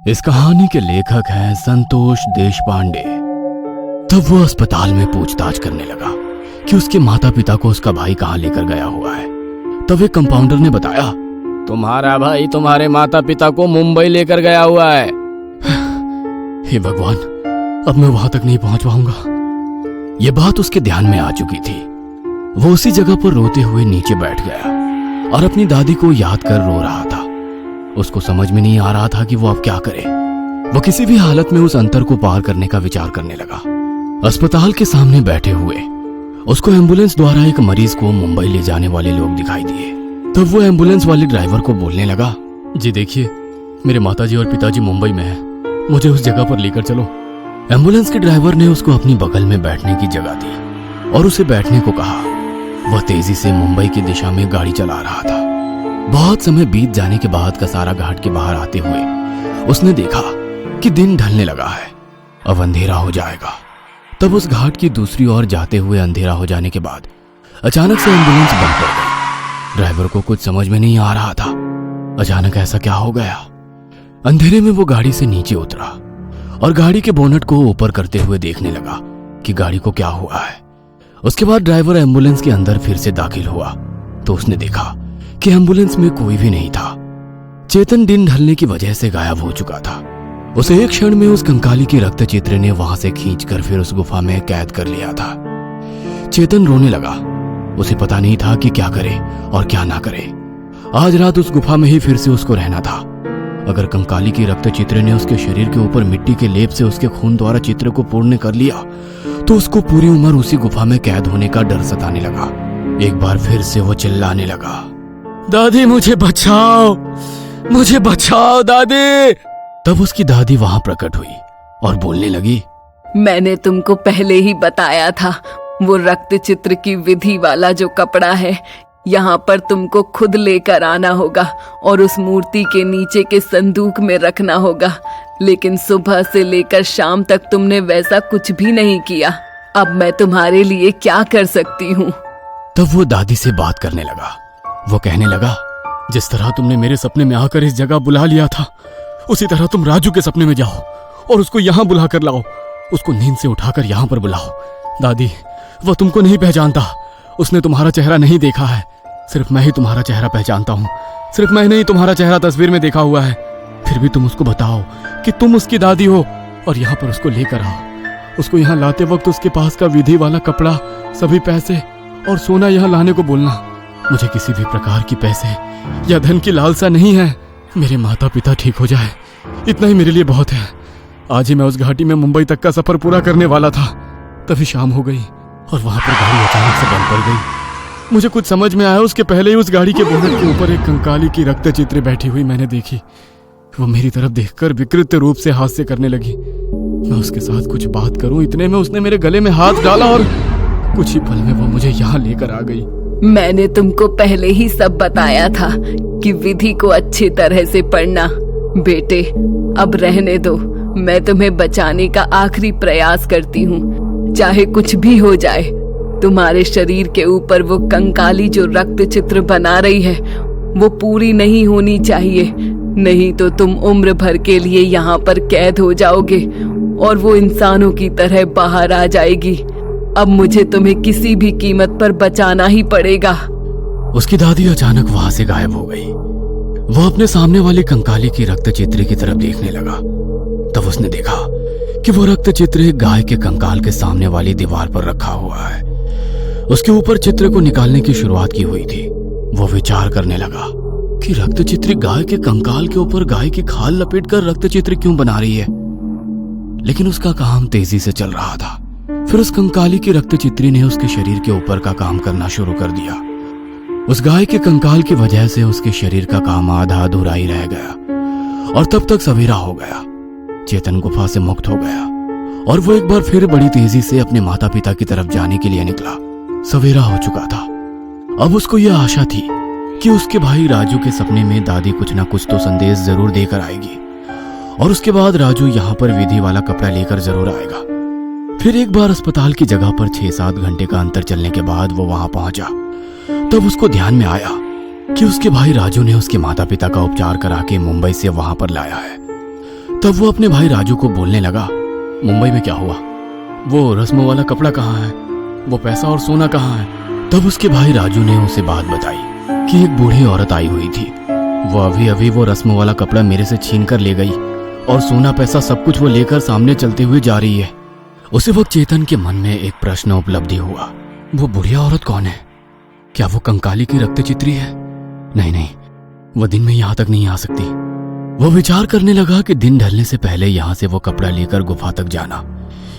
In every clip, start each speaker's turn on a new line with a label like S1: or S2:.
S1: इस कहानी के लेखक हैं संतोष देशपांडे। तब वो अस्पताल में पूछताछ करने लगा कि उसके माता पिता को उसका भाई कहाँ लेकर गया हुआ है। तब एक कंपाउंडर ने बताया, तुम्हारा भाई तुम्हारे माता पिता को मुंबई लेकर गया हुआ है। हे भगवान, अब मैं वहां तक नहीं पहुंच पाऊंगा। यह बात उसके ध्यान में आ चुकी थी। वो उसी जगह पर रोते हुए नीचे बैठ गया और अपनी दादी को याद कर रो रहा था। उसको समझ में नहीं आ रहा था कि वो अब क्या करे। वो किसी भी हालत में उस अंतर को पार करने का विचार करने लगा। अस्पताल के सामने बैठे हुए उसको एम्बुलेंस द्वारा एक मरीज को मुंबई ले जाने वाले लोग दिखाई दिए। तब वो एम्बुलेंस वाले ड्राइवर को बोलने लगा, जी देखिए, मेरे माताजी और पिताजी मुंबई में हैं, मुझे उस जगह पर लेकर चलो। एम्बुलेंस के ड्राइवर ने उसको अपनी बगल में बैठने की जगह दी और उसे बैठने को कहा। वह तेजी से मुंबई की दिशा में गाड़ी चला रहा था। बहुत समय बीत जाने के बाद कसारा घाट के बाहर आते हुए उसने देखा कि दिन ढलने लगा है, अब अंधेरा हो जाएगा। तब उस घाट की दूसरी ओर जाते हुए अंधेरा हो जाने के बाद अचानक से एम्बुलेंस बंद पड़ गई। ड्राइवर को कुछ समझ में नहीं आ रहा था, अचानक ऐसा क्या हो गया। अंधेरे में वो गाड़ी से नीचे उतरा और गाड़ी के बोनट को ऊपर करते हुए देखने लगा कि गाड़ी को क्या हुआ है। उसके बाद ड्राइवर एम्बुलेंस के अंदर फिर से दाखिल हुआ तो उसने देखा कि एम्बुलेंस में कोई भी नहीं था। चेतन दिन ढलने की वजह से गायब हो चुका था। उसे एक क्षण में उस कंकाली की रक्त चित्र ने वहां से खींचकर फिर उस गुफा में कैद कर लिया था। चेतन रोने लगा। उसे पता नहीं था कि क्या करे और क्या ना करे। आज रात उस गुफा में ही फिर से उसको रहना था। अगर कंकाली की रक्त चित्र ने उसके शरीर के ऊपर मिट्टी के लेप से उसके खून द्वारा चित्र को पूर्ण कर लिया तो उसको पूरी उम्र उसी गुफा में कैद होने का डर सताने लगा। एक बार फिर से वो चिल्लाने लगा, दादी मुझे बचाओ, मुझे बचाओ दादी। तब उसकी दादी वहां प्रकट हुई और बोलने लगी,
S2: मैंने तुमको पहले ही बताया था, वो रक्त चित्र की विधि वाला जो कपड़ा है यहाँ पर तुमको खुद लेकर आना होगा और उस मूर्ति के नीचे के संदूक में रखना होगा। लेकिन सुबह से लेकर शाम तक तुमने वैसा कुछ भी नहीं किया। अब मैं तुम्हारे लिए क्या कर सकती हूँ।
S1: तब वो दादी से बात करने लगा। वो कहने लगा, जिस तरह तुमने मेरे सपने में आकर इस जगह बुला लिया था, उसी तरह तुम राजू के सपने में जाओ और उसको यहाँ बुला कर लाओ। उसको नींद से उठाकर यहाँ पर बुलाओ। दादी, वो तुमको नहीं पहचानता, उसने तुम्हारा चेहरा नहीं देखा है। सिर्फ मैं ही तुम्हारा चेहरा पहचानता हूँ। सिर्फ मैंने ही तुम्हारा चेहरा तस्वीर में देखा हुआ है। फिर भी तुम उसको बताओ कि तुम उसकी दादी हो और यहाँ पर उसको लेकर आओ। उसको यहाँ लाते वक्त उसके पास का विधि वाला कपड़ा, सभी पैसे और सोना यहाँ लाने को बोलना। मुझे किसी भी प्रकार की पैसे या धन की लालसा नहीं है। मेरे माता पिता ठीक हो जाए, इतना ही मेरे लिए बहुत है। आज ही मैं उस घाटी में मुंबई तक का सफर पूरा करने वाला था, तभी शाम हो गई और वहां पर गाड़ी अचानक से बंद पड़ गई। मुझे कुछ समझ में आया उसके पहले ही उस गाड़ी के बोनट के ऊपर एक कंकाली की रक्त चित्र बैठी हुई मैंने देखी। वो मेरी तरफ देखकर विकृत रूप से हास्य करने लगी। मैं उसके साथ कुछ बात करूं, इतने में उसने मेरे गले में हाथ डाला और कुछ ही पल में वो मुझे यहाँ लेकर आ गई।
S2: मैंने तुमको पहले ही सब बताया था कि विधि को अच्छी तरह से पढ़ना। बेटे, अब रहने दो, मैं तुम्हें बचाने का आखिरी प्रयास करती हूँ। चाहे कुछ भी हो जाए, तुम्हारे शरीर के ऊपर वो कंकाली जो रक्त चित्र बना रही है वो पूरी नहीं होनी चाहिए, नहीं तो तुम उम्र भर के लिए यहाँ पर कैद हो जाओगे और वो इंसानों की तरह बाहर आ जाएगी। अब मुझे तुम्हें किसी भी कीमत पर बचाना ही पड़ेगा।
S1: उसकी दादी अचानक वहां से गायब हो गई। वो अपने सामने वाली कंकाली की रक्त चित्र की तरफ देखने लगा। तब उसने देखा कि वो रक्त चित्र एक गाय के कंकाल के सामने वाली दीवार पर रखा हुआ है। उसके ऊपर चित्र को निकालने की शुरुआत की हुई थी। वो विचार करने लगा कि रक्त चित्र गाय के कंकाल के ऊपर गाय की खाल लपेटकर रक्त चित्र क्यों बना रही है। लेकिन उसका काम तेजी से चल रहा था। फिर उस कंकाली की रक्त चित्री ने उसके शरीर के ऊपर का काम करना शुरू कर दिया। उस गाय के कंकाल की वजह से उसके शरीर का काम आधा अधूरा ही रह गया और तब तक सवेरा हो गया। चेतन गुफा से मुक्त हो गया और वो एक बार फिर बड़ी तेजी से अपने माता पिता की तरफ जाने के लिए निकला। सवेरा हो चुका था। अब उसको यह आशा थी कि उसके भाई राजू के सपने में दादी कुछ ना कुछ तो संदेश जरूर देकर आएगी और उसके बाद राजू यहाँ पर विधि वाला कपड़ा लेकर जरूर आएगा। फिर एक बार अस्पताल की जगह पर 6-7 घंटे का अंतर चलने के बाद वो वहां पहुंचा। तब उसको ध्यान में आया कि उसके भाई राजू ने उसके माता पिता का उपचार करा के मुंबई से वहां पर लाया है। तब वो अपने भाई राजू को बोलने लगा, मुंबई में क्या हुआ? वो रस्म वाला कपड़ा कहाँ है? वो पैसा और सोना कहाँ है? तब उसके भाई राजू ने उसे बात बताई कि एक बूढ़ी औरत आई हुई थी। वो अभी अभी वो रस्म वाला कपड़ा मेरे से छीन कर ले गई और सोना पैसा सब कुछ वो लेकर सामने चलते हुए जा रही है। उसी वक्त चेतन के मन में एक प्रश्न उपलब्धि हुआ, वो बुढ़िया औरत कौन है? क्या वो कंकाली की रक्तचित्री है? नहीं, वो दिन में यहाँ तक नहीं आ सकती। वो विचार करने लगा कि दिन ढलने से पहले यहाँ से वो कपड़ा लेकर गुफा तक जाना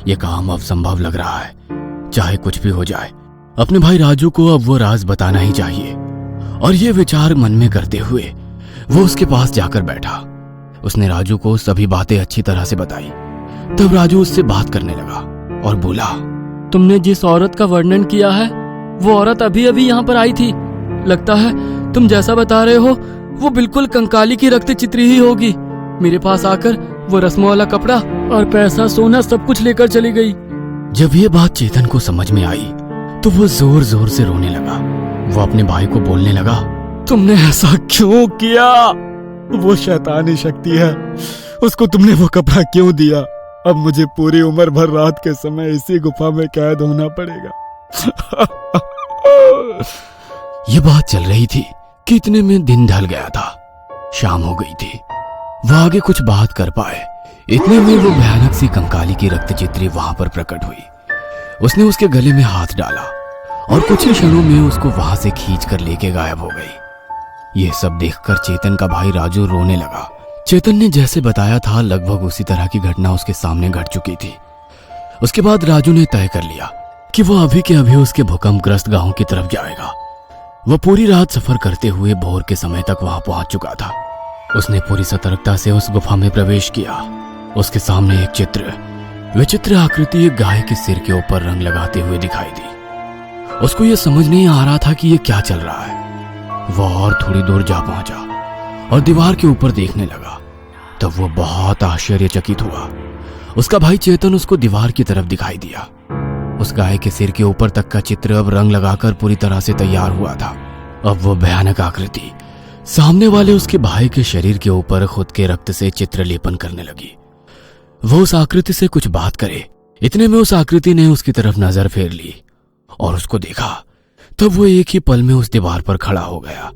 S1: ये काम अब संभव लग रहा है। चाहे कुछ भी हो जाए, अपने भाई राजू को अब वो राज बताना ही चाहिए। और ये विचार मन में करते हुए वो उसके पास जाकर बैठा। उसने राजू को सभी बातें अच्छी तरह से बताई। तब राजू उससे बात करने लगा और बोला,
S3: तुमने जिस औरत का वर्णन किया है वो औरत अभी अभी यहाँ पर आई थी। लगता है तुम जैसा बता रहे हो वो बिल्कुल कंकाली की रक्तचित्री ही होगी। मेरे पास आकर वो रस्म वाला कपड़ा और पैसा सोना सब कुछ लेकर चली गई।
S1: जब ये बात चेतन को समझ में आई तो वो जोर जोर से रोने लगा। वो अपने भाई को बोलने लगा,
S3: तुमने ऐसा क्यों किया? वो शैतानी शक्ति है, उसको तुमने वो कपड़ा क्यों दिया? अब मुझे पूरी उम्र भर रात के समय इसी गुफा में कैद होना पड़ेगा।
S1: ये बात चल रही थी कि इतने में दिन ढल गया था, शाम हो गई थी। वो आगे कुछ बात कर पाए इतने में वो भयानक सी कंकाली की रक्तचित्री वहां पर प्रकट हुई। उसने उसके गले में हाथ डाला और कुछ ही क्षणों में उसको वहां से खींच कर लेके गायब हो गई। यह सब देखकर चेतन का भाई राजू रोने लगा। चेतन ने जैसे बताया था लगभग उसी तरह की घटना उसके सामने घट चुकी थी। उसके बाद राजू ने तय कर लिया कि वो अभी के अभी उसके भूकंपग्रस्त गांव की तरफ जाएगा। वह पूरी रात सफर करते हुए भोर के समय तक वहां पहुंच चुका था। उसने पूरी सतर्कता से उस गुफा में प्रवेश किया। उसके सामने एक चित्र, विचित्र आकृति एक गाय के सिर के ऊपर रंग लगाते हुए दिखाई दी। उसको यह समझ नहीं आ रहा था कि यह क्या चल रहा है। वह और थोड़ी दूर जा पहुंचा और दीवार के ऊपर देखने लगा। तब वो बहुत आश्चर्यचकित हुआ। उसका भाई चेतन उसको दीवार की तरफ दिखाई दिया। उस गाय के सिर के ऊपर तक का चित्र अब रंग लगाकर पूरी तरह से तैयार हुआ था। अब वो भयानक आकृति सामने वाले उसके भाई के शरीर के ऊपर खुद के रक्त से चित्र लेपन करने लगी। वो उस आकृति से कुछ बात करे, इतने में उस आकृति ने उसकी तरफ नजर फेर ली और उसको देखा। तब वो एक ही पल में उस दीवार पर खड़ा हो गया।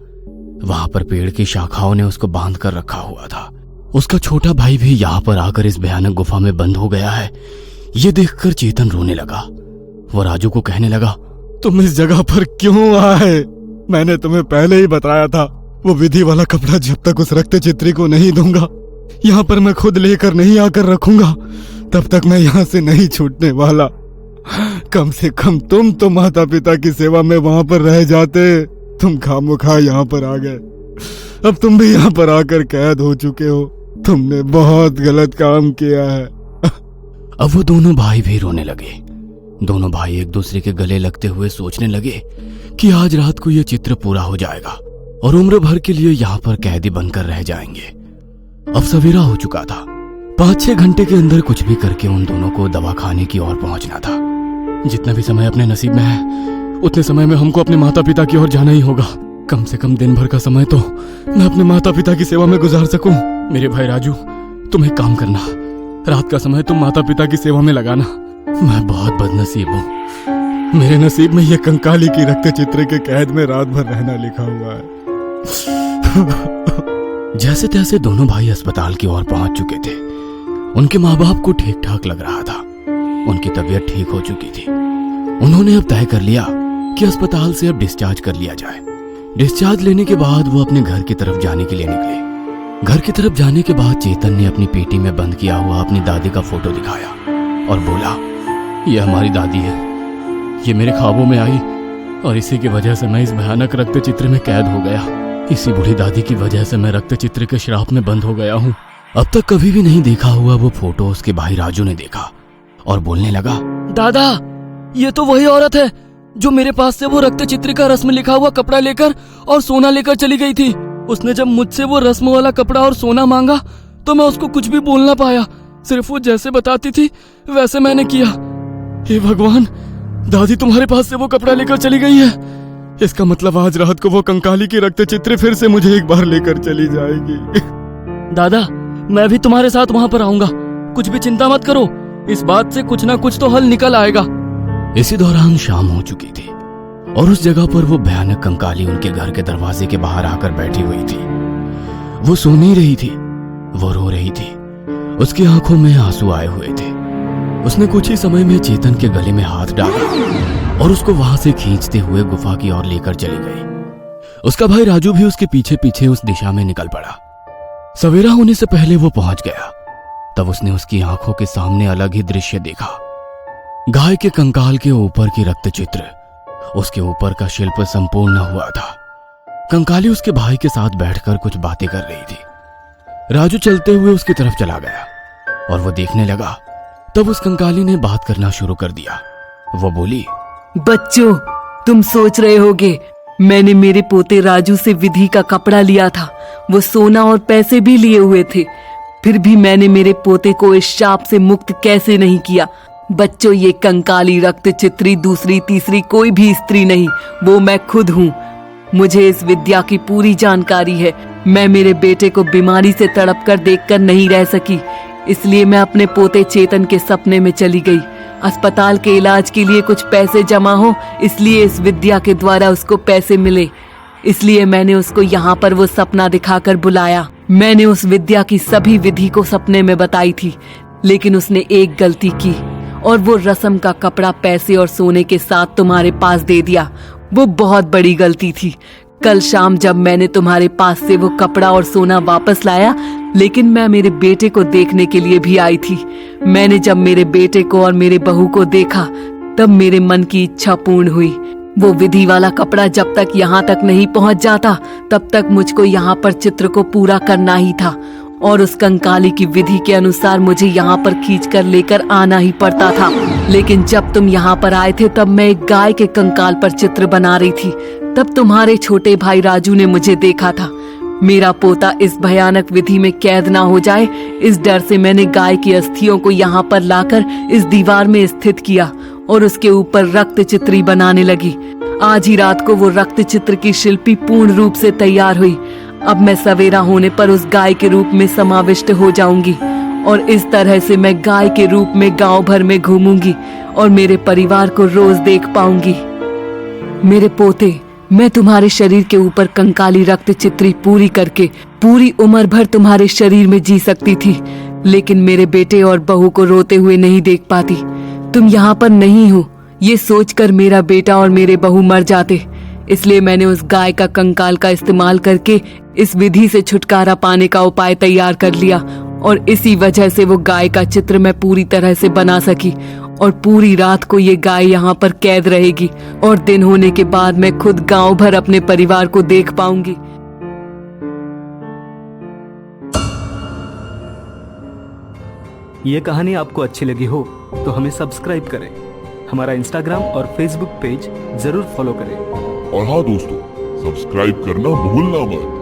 S1: वहां पर पेड़ की शाखाओं ने उसको बांध कर रखा हुआ था। उसका छोटा भाई भी यहाँ पर आकर इस भयानक गुफा में बंद हो गया है। ये देखकर चेतन रोने लगा। वो राजू को कहने लगा,
S3: तुम इस जगह पर क्यों आए? मैंने तुम्हें पहले ही बताया था वो विधि वाला कपड़ा जब तक उस रक्तचित्री को नहीं दूंगा, यहाँ पर मैं खुद लेकर नहीं आकर रखूंगा, तब तक मैं यहाँ से नहीं छूटने वाला। कम से कम तुम तो माता पिता की सेवा में वहां पर रह जाते। तुम खामोखा यहाँ पर आ गए। अब तुम भी यहाँ पर आकर कैद हो चुके हो। तुमने बहुत गलत काम किया है।
S1: अब वो दोनों भाई भी रोने लगे। दोनों भाई एक दूसरे के गले लगते हुए सोचने लगे कि आज रात को यह चित्र पूरा हो जाएगा और उम्र भर के लिए यहाँ पर कैदी बनकर रह जाएंगे। अब सवेरा हो चुका था। 5-6 घंटे के अंदर कुछ भी करके उन दोनों को दवाखाने की ओर पहुंचना था।
S3: जितना भी समय अपने नसीब में है उतने समय में हमको अपने माता पिता की ओर जाना ही होगा। कम से कम दिन भर का समय तो मैं अपने माता पिता की सेवा में गुजार सकूं। मेरे भाई राजू, तुम एक काम करना, रात का समय तुम माता पिता की सेवा में लगाना।
S1: मैं बहुत बदनसीब हूँ।
S3: मेरे नसीब में यह कंकाली की रक्तचित्र के कैद में रात भर रहना लिखा हुआ है।
S1: जैसे तैसे दोनों भाई अस्पताल की ओर पहुंच चुके थे। उनके माँ बाप को ठीक ठाक लग रहा था। उनकी तबीयत ठीक हो चुकी थी। उन्होंने अब तय कर लिया कि अस्पताल से अब डिस्चार्ज कर लिया जाए। डिस्चार्ज लेने के बाद वो अपने घर की तरफ जाने के लिए निकले। घर की तरफ जाने के बाद चेतन ने अपनी पेटी में बंद किया हुआ अपनी दादी का फोटो दिखाया और बोला,
S3: यह हमारी दादी है। ये मेरे ख्वाबों में आई और इसी की वजह से मैं इस भयानक रक्तचित्र में कैद हो गया। इसी बूढ़ी दादी की वजह से मैं रक्तचित्र के श्राप में बंद हो गया हूँ।
S1: अब तक कभी भी नहीं देखा हुआ वो फोटो उसके भाई राजू ने देखा और बोलने लगा,
S3: दादा, ये तो वही औरत है जो मेरे पास से वो रक्तचित्र का रस्म लिखा हुआ कपड़ा लेकर और सोना लेकर चली गई थी। उसने जब मुझसे वो रस्म वाला कपड़ा और सोना मांगा तो मैं उसको कुछ भी बोल ना पाया। सिर्फ वो जैसे बताती थी वैसे मैंने किया। हे भगवान, दादी तुम्हारे पास से वो कपड़ा लेकर चली गई है। इसका मतलब आज रात को वो कंकाली की रक्तचित्र फिर से मुझे एक बार लेकर चली जाएगी। दादा,
S1: मैं भी तुम्हारे साथ वहां पर आऊंगा। कुछ भी चिंता मत करो, इस बात से कुछ ना कुछ तो हल निकल आएगा। इसी दौरान शाम हो चुकी थी और उस जगह पर वो भयानक कंकाली उनके घर के दरवाजे के बाहर आकर बैठी हुई थी। वो सो नहीं रही थी, वो रो रही थी। उसकी आंखों में आंसू आए हुए थे। उसने कुछ ही समय में चेतन के गले में हाथ डाला और उसको वहां से खींचते हुए गुफा की ओर लेकर चली गई। उसका भाई राजू भी उसके पीछे पीछे उस दिशा में निकल पड़ा। सवेरा होने से पहले वो पहुंच गया। तब उसने उसकी आंखों के सामने अलग ही दृश्य देखा। गाय के कंकाल के ऊपर की रक्त चित्र, उसके ऊपर का शिल्प संपूर्ण हुआ था। कंकाली उसके भाई के साथ बैठकर कुछ बातें कर रही थी। राजू चलते हुए उसकी तरफ चला गया और वो देखने लगा। तब उस कंकाली ने बात करना शुरू कर दिया। वो बोली,
S2: बच्चों, तुम सोच रहे होगे मैंने मेरे पोते राजू से विधि का कपड़ा लिया था। वो सोना और पैसे भी लिए हुए थे, फिर भी मैंने मेरे पोते को इस शाप से मुक्त कैसे नहीं किया। बच्चों, ये कंकाली रक्त चित्री दूसरी तीसरी कोई भी स्त्री नहीं, वो मैं खुद हूँ। मुझे इस विद्या की पूरी जानकारी है। मैं मेरे बेटे को बीमारी से तड़प कर देखकर नहीं रह सकी, इसलिए मैं अपने पोते चेतन के सपने में चली गई। अस्पताल के इलाज के लिए कुछ पैसे जमा हो, इसलिए इस विद्या के द्वारा उसको पैसे मिले, इसलिए मैंने उसको यहाँ पर वो सपना दिखाकर बुलाया। मैंने उस विद्या की सभी विधि को सपने में बताई थी, लेकिन उसने एक गलती की और वो रस्म का कपड़ा पैसे और सोने के साथ तुम्हारे पास दे दिया। वो बहुत बड़ी गलती थी। कल शाम जब मैंने तुम्हारे पास से वो कपड़ा और सोना वापस लाया, लेकिन मैं मेरे बेटे को देखने के लिए भी आई थी। मैंने जब मेरे बेटे को और मेरे बहू को देखा, तब मेरे मन की इच्छा पूर्ण हुई। वो विधि वाला कपड़ा जब तक यहाँ तक नहीं पहुँच जाता, तब तक मुझको यहाँ पर चित्र को पूरा करना ही था और उस कंकाली की विधि के अनुसार मुझे यहाँ पर खींचकर लेकर आना ही पड़ता था। लेकिन जब तुम यहाँ पर आए थे, तब मैं एक गाय के कंकाल पर चित्र बना रही थी। तब तुम्हारे छोटे भाई राजू ने मुझे देखा था। मेरा पोता इस भयानक विधि में कैद ना हो जाए, इस डर से मैंने गाय की अस्थियों को यहाँ पर लाकर इस दीवार में स्थित किया और उसके ऊपर रक्त चित्री बनाने लगी। आज ही रात को वो रक्त चित्र की शिल्पी पूर्ण रूप से तैयार हुई। अब मैं सवेरा होने पर उस गाय के रूप में समाविष्ट हो जाऊंगी और इस तरह से मैं गाय के रूप में गांव भर में घूमूंगी और मेरे परिवार को रोज देख पाऊंगी। मेरे पोते, मैं तुम्हारे शरीर के ऊपर कंकाली रक्त चित्री पूरी करके पूरी उम्र भर तुम्हारे शरीर में जी सकती थी, लेकिन मेरे बेटे और बहू को रोते हुए नहीं देख पाती। तुम यहाँ पर नहीं हो, ये सोचकर मेरा बेटा और मेरे बहू मर जाते, इसलिए मैंने उस गाय का कंकाल का इस्तेमाल करके इस विधि से छुटकारा पाने का उपाय तैयार कर लिया और इसी वजह से वो गाय का चित्र मैं पूरी तरह से बना सकी और पूरी रात को ये गाय यहाँ पर कैद रहेगी और दिन होने के बाद मैं खुद गांव भर अपने परिवार को देख पाऊंगी।
S4: ये कहानी आपको अच्छी लगी हो तो हमें सब्सक्राइब करें, हमारा इंस्टाग्राम और फेसबुक पेज जरूर फॉलो करें।
S5: और हाँ दोस्तों, सब्सक्राइब करना भूलना मत।